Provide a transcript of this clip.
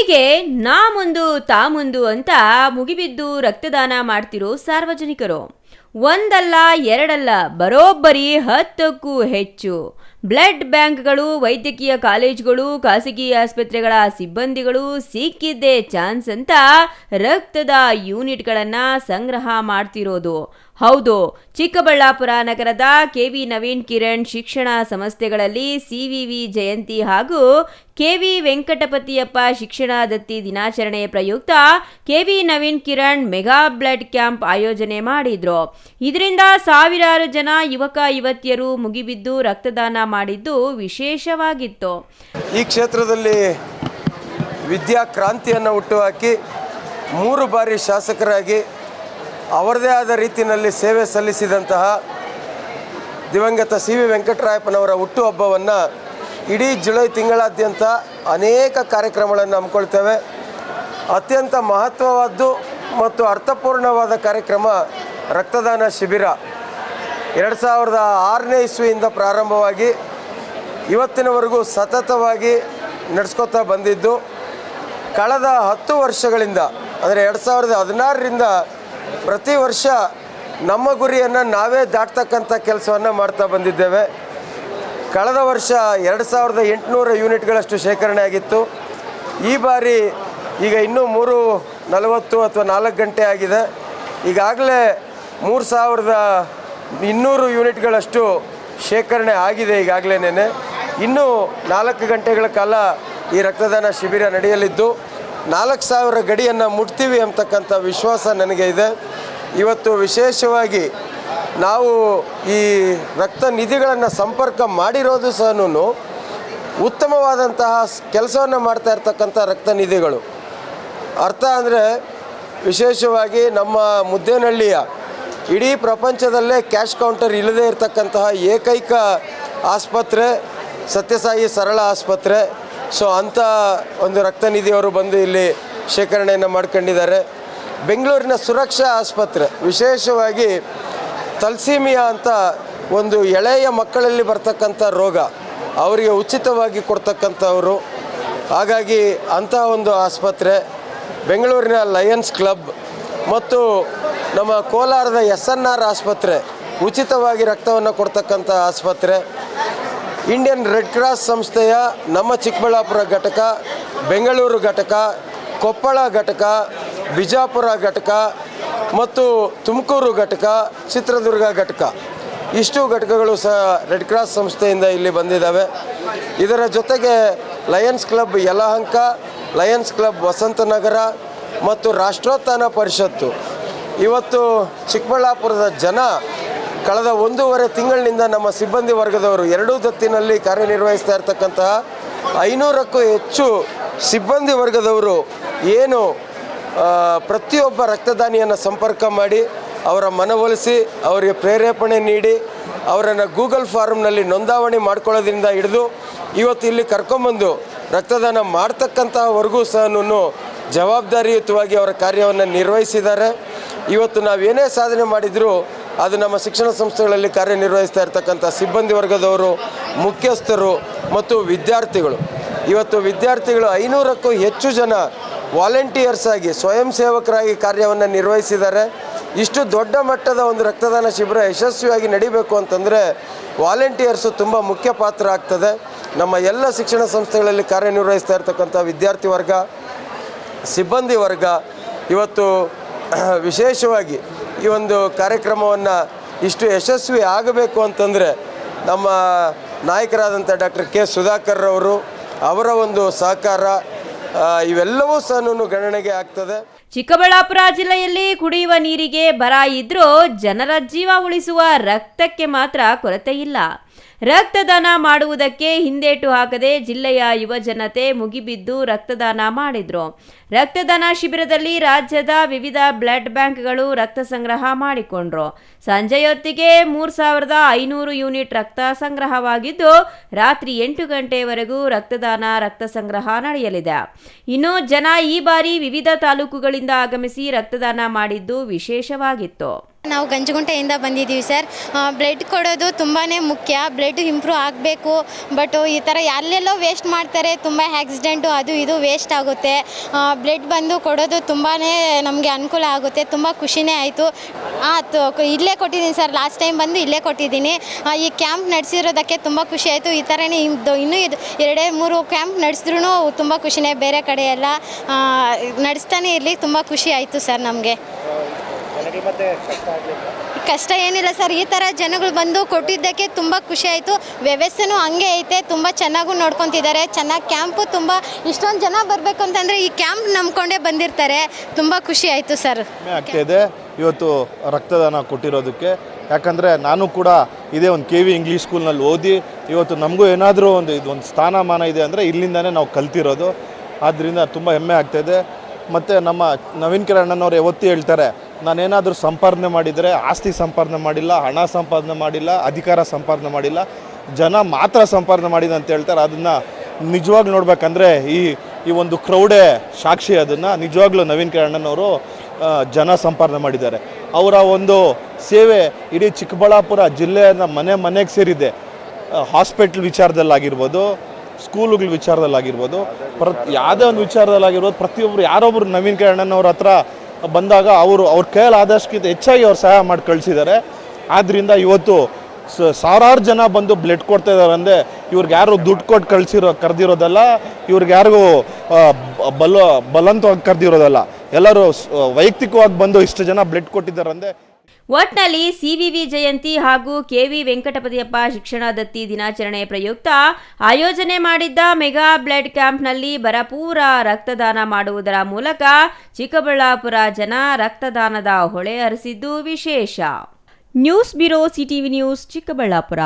ಹೀಗೆ ನಾ ಮುಂದು ತಾ ಮುಂದು ಅಂತ ಮುಗಿಬಿದ್ದು ರಕ್ತದಾನ ಮಾಡ್ತಿರೋ ಸಾರ್ವಜನಿಕರು ಒಂದಲ್ಲ ಎರಡಲ್ಲ ಬರೋಬ್ಬರಿ 10ಕ್ಕೂ ಹೆಚ್ಚು ಬ್ಲಡ್ ಬ್ಯಾಂಕ್ಗಳು, ವೈದ್ಯಕೀಯ ಕಾಲೇಜುಗಳು, ಖಾಸಗಿ ಆಸ್ಪತ್ರೆಗಳ ಸಿಬ್ಬಂದಿಗಳು ಸಿಕ್ಕಿದ್ದೇ ಚಾನ್ಸ್ ಅಂತ ರಕ್ತದ ಯೂನಿಟ್ಗಳನ್ನು ಸಂಗ್ರಹ ಮಾಡ್ತಿರೋದು. ಹೌದು, ಚಿಕ್ಕಬಳ್ಳಾಪುರ ನಗರದ ಕೆವಿ ನವೀನ್ ಕಿರಣ್ ಶಿಕ್ಷಣ ಸಂಸ್ಥೆಗಳಲ್ಲಿ ಸಿವಿವಿ ಜಯಂತಿ ಹಾಗೂ ಕೆವಿ ವೆಂಕಟಪತಿಯಪ್ಪ ಶಿಕ್ಷಣ ದತ್ತಿ ದಿನಾಚರಣೆ ಪ್ರಯುಕ್ತ KV Naveen Kiran mega blood camp ಆಯೋಜನೆ ಮಾಡಿದ್ರು. ಇದರಿಂದ ಸಾವಿರಾರು ಜನ ಯುವಕ ಯುವತಿಯರು ಮುಗಿಬಿದ್ದು ರಕ್ತದಾನ ಮಾಡಿದ್ದು ವಿಶೇಷವಾಗಿತ್ತು. ಈ ಕ್ಷೇತ್ರದಲ್ಲಿ ವಿದ್ಯಾ ಕ್ರಾಂತಿಯನ್ನು ಹುಟ್ಟುಹಾಕಿ 3 ಬಾರಿ ಶಾಸಕರಾಗಿ ಅವರದೇ ಆದ ರೀತಿಯಲ್ಲಿ ಸೇವೆ ಸಲ್ಲಿಸಿದಂತಹ ದಿವಂಗತ ಸಿ ವಿ ವೆಂಕಟರಾಯಪ್ಪನವರ ಹುಟ್ಟುಹಬ್ಬವನ್ನು ಇಡೀ ಜುಲೈ ತಿಂಗಳಾದ್ಯಂತ ಅನೇಕ ಕಾರ್ಯಕ್ರಮಗಳನ್ನು ಹಮ್ಮಿಕೊಳ್ತೇವೆ. ಅತ್ಯಂತ ಮಹತ್ವವಾದ್ದು ಮತ್ತು ಅರ್ಥಪೂರ್ಣವಾದ ಕಾರ್ಯಕ್ರಮ ರಕ್ತದಾನ ಶಿಬಿರ 2006ನೇ ಇಸ್ವಿಯಿಂದ ಪ್ರಾರಂಭವಾಗಿ ಇವತ್ತಿನವರೆಗೂ ಸತತವಾಗಿ ನಡೆಸ್ಕೊತಾ ಬಂದಿದ್ದು, ಕಳೆದ 10 ವರ್ಷಗಳಿಂದ ಅಂದರೆ 2016ರಿಂದ ಪ್ರತಿ ವರ್ಷ ನಮ್ಮ ಗುರಿಯನ್ನು ನಾವೇ ದಾಟ್ತಕ್ಕಂಥ ಕೆಲಸವನ್ನು ಮಾಡ್ತಾ ಬಂದಿದ್ದೇವೆ. ಕಳೆದ ವರ್ಷ 2800 ಯೂನಿಟ್ಗಳಷ್ಟು ಶೇಖರಣೆ ಆಗಿತ್ತು. ಈ ಬಾರಿ ಈಗ ಇನ್ನೂ 3:40 ಅಥವಾ 4 ಗಂಟೆ ಆಗಿದೆ. ಈಗಾಗಲೇ 3200 ಯೂನಿಟ್ಗಳಷ್ಟು ಶೇಖರಣೆ ಆಗಿದೆ. ಈಗಾಗಲೇ ಇನ್ನೂ 4 ಗಂಟೆಗಳ ಕಾಲ ಈ ರಕ್ತದಾನ ಶಿಬಿರ ನಡೆಯಲಿದ್ದು 4000 ಗಡಿಯನ್ನು ಮುಟ್ತೀವಿ ಅಂತಕ್ಕಂಥ ವಿಶ್ವಾಸ ನನಗೆ ಇದೆ. ಇವತ್ತು ವಿಶೇಷವಾಗಿ ನಾವು ಈ ರಕ್ತ ನಿಧಿಗಳನ್ನು ಸಂಪರ್ಕ ಮಾಡಿರೋದು ಸಹ ಉತ್ತಮವಾದಂತಹ ಕೆಲಸವನ್ನು ಮಾಡ್ತಾ ಇರ್ತಕ್ಕಂಥ ರಕ್ತ ನಿಧಿಗಳು. ಅರ್ಥ ಅಂದರೆ ವಿಶೇಷವಾಗಿ ನಮ್ಮ ಮುದ್ದೇನಹಳ್ಳಿಯ ಇಡೀ ಪ್ರಪಂಚದಲ್ಲೇ ಕ್ಯಾಶ್ ಕೌಂಟರ್ ಇಲ್ಲದೇ ಇರತಕ್ಕಂತಹ ಏಕೈಕ ಆಸ್ಪತ್ರೆ ಸತ್ಯಸಾಯಿ ಸರಳ ಆಸ್ಪತ್ರೆ. ಸೊ ಅಂಥ ಒಂದು ರಕ್ತ ನಿಧಿಯವರು ಬಂದು ಇಲ್ಲಿ ಶೇಖರಣೆಯನ್ನು ಮಾಡ್ಕೊಂಡಿದ್ದಾರೆ. ಬೆಂಗಳೂರಿನ ಸುರಕ್ಷಾ ಆಸ್ಪತ್ರೆ ವಿಶೇಷವಾಗಿ ತಲ್ಸೀಮಿಯಾ ಅಂತ ಒಂದು ಎಳೆಯ ಮಕ್ಕಳಲ್ಲಿ ಬರ್ತಕ್ಕಂಥ ರೋಗ, ಅವರಿಗೆ ಉಚಿತವಾಗಿ ಕೊಡ್ತಕ್ಕಂಥವರು. ಹಾಗಾಗಿ ಅಂಥ ಒಂದು ಆಸ್ಪತ್ರೆ, ಬೆಂಗಳೂರಿನ ಲಯನ್ಸ್ ಕ್ಲಬ್ ಮತ್ತು ನಮ್ಮ ಕೋಲಾರದ SNR ಆಸ್ಪತ್ರೆ ಉಚಿತವಾಗಿ ರಕ್ತವನ್ನು ಕೊಡ್ತಕ್ಕಂಥ ಆಸ್ಪತ್ರೆ, ಇಂಡಿಯನ್ ರೆಡ್ ಕ್ರಾಸ್ ಸಂಸ್ಥೆಯ ನಮ್ಮ ಚಿಕ್ಕಬಳ್ಳಾಪುರ ಘಟಕ, ಬೆಂಗಳೂರು ಘಟಕ, ಕೊಪ್ಪಳ ಘಟಕ, ಬಿಜಾಪುರ ಘಟಕ ಮತ್ತು ತುಮಕೂರು ಘಟಕ, ಚಿತ್ರದುರ್ಗ ಘಟಕ, ಇಷ್ಟು ಘಟಕಗಳು ಸಹ ರೆಡ್ ಕ್ರಾಸ್ ಸಂಸ್ಥೆಯಿಂದ ಇಲ್ಲಿ ಬಂದಿದ್ದಾವೆ. ಇದರ ಜೊತೆಗೆ Lions club Yelahanka, Lions club Vasanth Nagar ಮತ್ತು ರಾಷ್ಟ್ರೋತ್ಥಾನ ಪರಿಷತ್ತು. ಇವತ್ತು ಚಿಕ್ಕಬಳ್ಳಾಪುರದ ಜನ ಕಳೆದ 1.5 ತಿಂಗಳಿನಿಂದ ನಮ್ಮ ಸಿಬ್ಬಂದಿ ವರ್ಗದವರು ಎರಡೂ ದತ್ತಿನಲ್ಲಿ ಕಾರ್ಯನಿರ್ವಹಿಸ್ತಾ ಇರ್ತಕ್ಕಂತಹ 500ಕ್ಕೂ ಹೆಚ್ಚು ಸಿಬ್ಬಂದಿ ವರ್ಗದವರು ಏನು ಪ್ರತಿಯೊಬ್ಬ ರಕ್ತದಾನಿಯನ್ನು ಸಂಪರ್ಕ ಮಾಡಿ ಅವರ ಮನವೊಲಿಸಿ ಅವರಿಗೆ ಪ್ರೇರೇಪಣೆ ನೀಡಿ ಅವರನ್ನು ಗೂಗಲ್ ಫಾರ್ಮ್ನಲ್ಲಿ ನೋಂದಾವಣಿ ಮಾಡ್ಕೊಳ್ಳೋದ್ರಿಂದ ಹಿಡಿದು ಇವತ್ತು ಇಲ್ಲಿ ಕರ್ಕೊಂಬಂದು ರಕ್ತದಾನ ಮಾಡ್ತಕ್ಕಂತಹವರೆಗೂ ಸಹ ಜವಾಬ್ದಾರಿಯುತವಾಗಿ ಅವರ ಕಾರ್ಯವನ್ನು ನಿರ್ವಹಿಸಿದ್ದಾರೆ. ಇವತ್ತು ನಾವೇನೇ ಸಾಧನೆ ಮಾಡಿದರೂ ಅದು ನಮ್ಮ ಶಿಕ್ಷಣ ಸಂಸ್ಥೆಗಳಲ್ಲಿ ಕಾರ್ಯನಿರ್ವಹಿಸ್ತಾ ಇರ್ತಕ್ಕಂಥ ಸಿಬ್ಬಂದಿ ವರ್ಗದವರು, ಮುಖ್ಯಸ್ಥರು ಮತ್ತು ವಿದ್ಯಾರ್ಥಿಗಳು. ಇವತ್ತು ವಿದ್ಯಾರ್ಥಿಗಳು 500ಕ್ಕೂ ಹೆಚ್ಚು ಜನ ವಾಲಂಟಿಯರ್ಸ್ ಆಗಿ ಸ್ವಯಂ ಸೇವಕರಾಗಿ ಕಾರ್ಯವನ್ನು ನಿರ್ವಹಿಸಿದ್ದಾರೆ. ಇಷ್ಟು ದೊಡ್ಡ ಮಟ್ಟದ ಒಂದು ರಕ್ತದಾನ ಶಿಬಿರ ಯಶಸ್ವಿಯಾಗಿ ನಡೀಬೇಕು ಅಂತಂದರೆ ವಾಲಂಟಿಯರ್ಸು ತುಂಬ ಮುಖ್ಯ ಪಾತ್ರ ಆಗ್ತದೆ. ನಮ್ಮ ಎಲ್ಲ ಶಿಕ್ಷಣ ಸಂಸ್ಥೆಗಳಲ್ಲಿ ಕಾರ್ಯನಿರ್ವಹಿಸ್ತಾ ಇರ್ತಕ್ಕಂಥ ವಿದ್ಯಾರ್ಥಿ ವರ್ಗ, ಸಿಬ್ಬಂದಿ ವರ್ಗ ಇವತ್ತು ವಿಶೇಷವಾಗಿ ಈ ಒಂದು ಕಾರ್ಯಕ್ರಮವನ್ನು ಇಷ್ಟು ಯಶಸ್ವಿ ಆಗಬೇಕು ಅಂತಂದರೆ ನಮ್ಮ ನಾಯಕರಾದಂಥ ಡಾಕ್ಟರ್ ಕೆ ಸುಧಾಕರ್ ಅವರು, ಅವರ ಒಂದು ಸಹಕಾರ ಇವೆಲ್ಲವೂ ಸಹ ಗಣನೆಗೆ ಆಗ್ತದೆ. ಚಿಕ್ಕಬಳ್ಳಾಪುರ ಜಿಲ್ಲೆಯಲ್ಲಿ ಕುಡಿಯುವ ನೀರಿಗೆ ಬರ ಇದ್ರೂ ಜನರ ಜೀವ ಉಳಿಸುವ ರಕ್ತಕ್ಕೆ ಮಾತ್ರ ಕೊರತೆ ಇಲ್ಲ. ರಕ್ತದಾನ ಮಾಡುವುದಕ್ಕೆ ಹಿಂದೇಟು ಹಾಕದೆ ಜಿಲ್ಲೆಯ ಯುವ ಜನತೆ ಮುಗಿಬಿದ್ದು ರಕ್ತದಾನ ಮಾಡಿದ್ರು. ರಕ್ತದಾನ ಶಿಬಿರದಲ್ಲಿ ರಾಜ್ಯದ ವಿವಿಧ ಬ್ಲಡ್ ಬ್ಯಾಂಕ್ಗಳು ರಕ್ತ ಸಂಗ್ರಹ ಮಾಡಿಕೊಂಡ್ರು. ಸಂಜೆಯೊತ್ತಿಗೆ 3500 ಯೂನಿಟ್ ರಕ್ತ ಸಂಗ್ರಹವಾಗಿದ್ದು ರಾತ್ರಿ 8 ಗಂಟೆವರೆಗೂ ರಕ್ತ ಸಂಗ್ರಹ ನಡೆಯಲಿದೆ. ಇನ್ನು ಜನ ಈ ಬಾರಿ ವಿವಿಧ ತಾಲೂಕುಗಳಿಂದ ಆಗಮಿಸಿ ರಕ್ತದಾನ ಮಾಡಿದ್ದು ವಿಶೇಷವಾಗಿತ್ತು. ನಾವು ಗಂಜಗುಂಟೆಯಿಂದ ಬಂದಿದ್ದೀವಿ ಸರ್. ಬ್ಲಡ್ ಕೊಡೋದು ತುಂಬಾ ಮುಖ್ಯ. ಬ್ಲಡ್ ಬ್ಲಡ್ ಇಂಪ್ರೂವ್ ಆಗಬೇಕು. ಬಟ್ ಈ ಥರ ಎಲ್ಲೆಲ್ಲೋ ವೇಸ್ಟ್ ಮಾಡ್ತಾರೆ, ತುಂಬ ಆಕ್ಸಿಡೆಂಟು ಅದು ಇದು ವೇಸ್ಟ್ ಆಗುತ್ತೆ. ಬ್ಲಡ್ ಬಂದು ಕೊಡೋದು ತುಂಬಾ ನಮಗೆ ಅನುಕೂಲ ಆಗುತ್ತೆ, ತುಂಬ ಖುಷಿನೇ ಆಯಿತು. ಇಲ್ಲೇ ಕೊಟ್ಟಿದ್ದೀನಿ ಸರ್, ಲಾಸ್ಟ್ ಟೈಮ್ ಬಂದು ಇಲ್ಲೇ ಕೊಟ್ಟಿದ್ದೀನಿ. ಈ ಕ್ಯಾಂಪ್ ನಡೆಸಿರೋದಕ್ಕೆ ತುಂಬ ಖುಷಿ ಆಯಿತು. ಈ ಥರನೇ ಇನ್ನೂ 2-3 ಕ್ಯಾಂಪ್ ನಡೆಸಿದ್ರೂ ತುಂಬ ಖುಷಿನೇ. ಬೇರೆ ಕಡೆ ಎಲ್ಲ ನಡೆಸ್ತಾನೆ ಇರಲಿ, ತುಂಬ ಖುಷಿ ಆಯಿತು ಸರ್ ನಮಗೆ. ಕಷ್ಟ ಏನಿಲ್ಲ ಸರ್, ಈ ಥರ ಜನಗಳು ಬಂದು ಕೊಟ್ಟಿದ್ದಕ್ಕೆ ತುಂಬ ಖುಷಿ ಆಯಿತು. ವ್ಯವಸ್ಥೆನೂ ಹಂಗೆ ಐತೆ, ತುಂಬ ಚೆನ್ನಾಗೂ ನೋಡ್ಕೊತಿದ್ದಾರೆ. ಚೆನ್ನಾಗಿ ಕ್ಯಾಂಪು ತುಂಬ ಇಷ್ಟೊಂದು ಜನ ಬರಬೇಕು ಅಂತಂದರೆ ಈ ಕ್ಯಾಂಪ್ ನಂಬ್ಕೊಂಡೇ ಬಂದಿರ್ತಾರೆ. ತುಂಬ ಖುಷಿ ಆಯಿತು ಸರ್. ಆಗ್ತಾಯಿದೆ ಇವತ್ತು ರಕ್ತದಾನ ಕೊಟ್ಟಿರೋದಕ್ಕೆ. ಯಾಕಂದರೆ ನಾನು ಕೂಡ ಇದೇ ಒಂದು KV ಇಂಗ್ಲೀಷ್ ಸ್ಕೂಲ್ನಲ್ಲಿ ಓದಿ ಇವತ್ತು ನಮಗೂ ಏನಾದರೂ ಇದೊಂದು ಸ್ಥಾನಮಾನ ಇದೆ ಅಂದರೆ ಇಲ್ಲಿಂದನೇ ನಾವು ಕಲ್ತಿರೋದು. ಆದ್ದರಿಂದ ತುಂಬ ಹೆಮ್ಮೆ ಆಗ್ತಾಯಿದೆ. ಮತ್ತು ನಮ್ಮ ನವೀನ್ ಕಿರಣ್ ಅಣ್ಣನವ್ರು ಯಾವತ್ತೂ ಹೇಳ್ತಾರೆ, ನಾನೇನಾದರೂ ಸಂಪಾದನೆ ಮಾಡಿದರೆ ಆಸ್ತಿ ಸಂಪಾದನೆ ಮಾಡಿಲ್ಲ, ಹಣ ಸಂಪಾದನೆ ಮಾಡಿಲ್ಲ, ಅಧಿಕಾರ ಸಂಪಾದನೆ ಮಾಡಿಲ್ಲ, ಜನ ಮಾತ್ರ ಸಂಪಾದನೆ ಮಾಡಿದೆ ಅಂತ ಹೇಳ್ತಾರೆ. ಅದನ್ನು ನಿಜವಾಗ್ಲೂ ನೋಡ್ಬೇಕಂದ್ರೆ ಈ ಒಂದು ಕ್ರೌಡೇ ಸಾಕ್ಷಿ. ಅದನ್ನು ನಿಜವಾಗ್ಲೂ ನವೀನ್ ಕಿರಣ್ ಅಣ್ಣನವರು ಜನ ಸಂಪಾದನೆ ಮಾಡಿದ್ದಾರೆ. ಅವರ ಒಂದು ಸೇವೆ ಇಡೀ ಚಿಕ್ಕಬಳ್ಳಾಪುರ ಜಿಲ್ಲೆಯ ಮನೆಗೆ ಸೇರಿದೆ. ಹಾಸ್ಪಿಟ್ಲ್ ವಿಚಾರದಲ್ಲಾಗಿರ್ಬೋದು, ಸ್ಕೂಲುಗಳ ವಿಚಾರದಲ್ಲಾಗಿರ್ಬೋದು, ಯಾವುದೇ ಒಂದು ವಿಚಾರದಲ್ಲಾಗಿರ್ಬೋದು, ಪ್ರತಿಯೊಬ್ಬರು ಯಾರೊಬ್ಬರು ನವೀನ್ ಕಿರಣ್ ಅಣ್ಣನವ್ರ ಹತ್ರ ಬಂದಾಗ ಅವ್ರ ಕೈಯಲ್ಲಿ ಆದಷ್ಟಕ್ಕಿಂತ ಹೆಚ್ಚಾಗಿ ಅವ್ರು ಸಹಾಯ ಮಾಡಿ ಕಳಿಸಿದ್ದಾರೆ. ಆದ್ದರಿಂದ ಇವತ್ತು ಸಾವಿರಾರು ಜನ ಬಂದು ಬ್ಲಡ್ ಕೊಡ್ತಾ ಇದ್ದಾರೆ ಅಂದರೆ ಇವ್ರಿಗೆ ಯಾರು ದುಡ್ಡು ಕೊಟ್ಟು ಕರೆದಿರೋದಲ್ಲ, ಇವ್ರಿಗೆ ಯಾರಿಗೂ ಬಲವಂತವಾಗಿ ಕರೆದಿರೋದಲ್ಲ. ಎಲ್ಲರೂ ವೈಯಕ್ತಿಕವಾಗಿ ಬಂದು ಇಷ್ಟು ಜನ ಬ್ಲಡ್ ಕೊಟ್ಟಿದ್ದಾರೆ ಅಂದರೆ. ಒಟ್ನಲ್ಲಿ CVV ಜಯಂತಿ ಹಾಗೂ KV ವೆಂಕಟಪತಿಯಪ್ಪ ಶಿಕ್ಷಣ ದತ್ತಿ ದಿನಾಚರಣೆ ಪ್ರಯುಕ್ತ ಆಯೋಜನೆ ಮಾಡಿದ್ದ ಮೆಗಾ ಬ್ಲಡ್ ಕ್ಯಾಂಪ್ನಲ್ಲಿ ಭರಪೂರ ರಕ್ತದಾನ ಮಾಡುವುದರ ಮೂಲಕ ಚಿಕ್ಕಬಳ್ಳಾಪುರ ಜನ ರಕ್ತದಾನದ ಹೊಳೆ ಹರಿಸಿದ್ದು ವಿಶೇಷ. News bureau CTV news Chikkaballapur.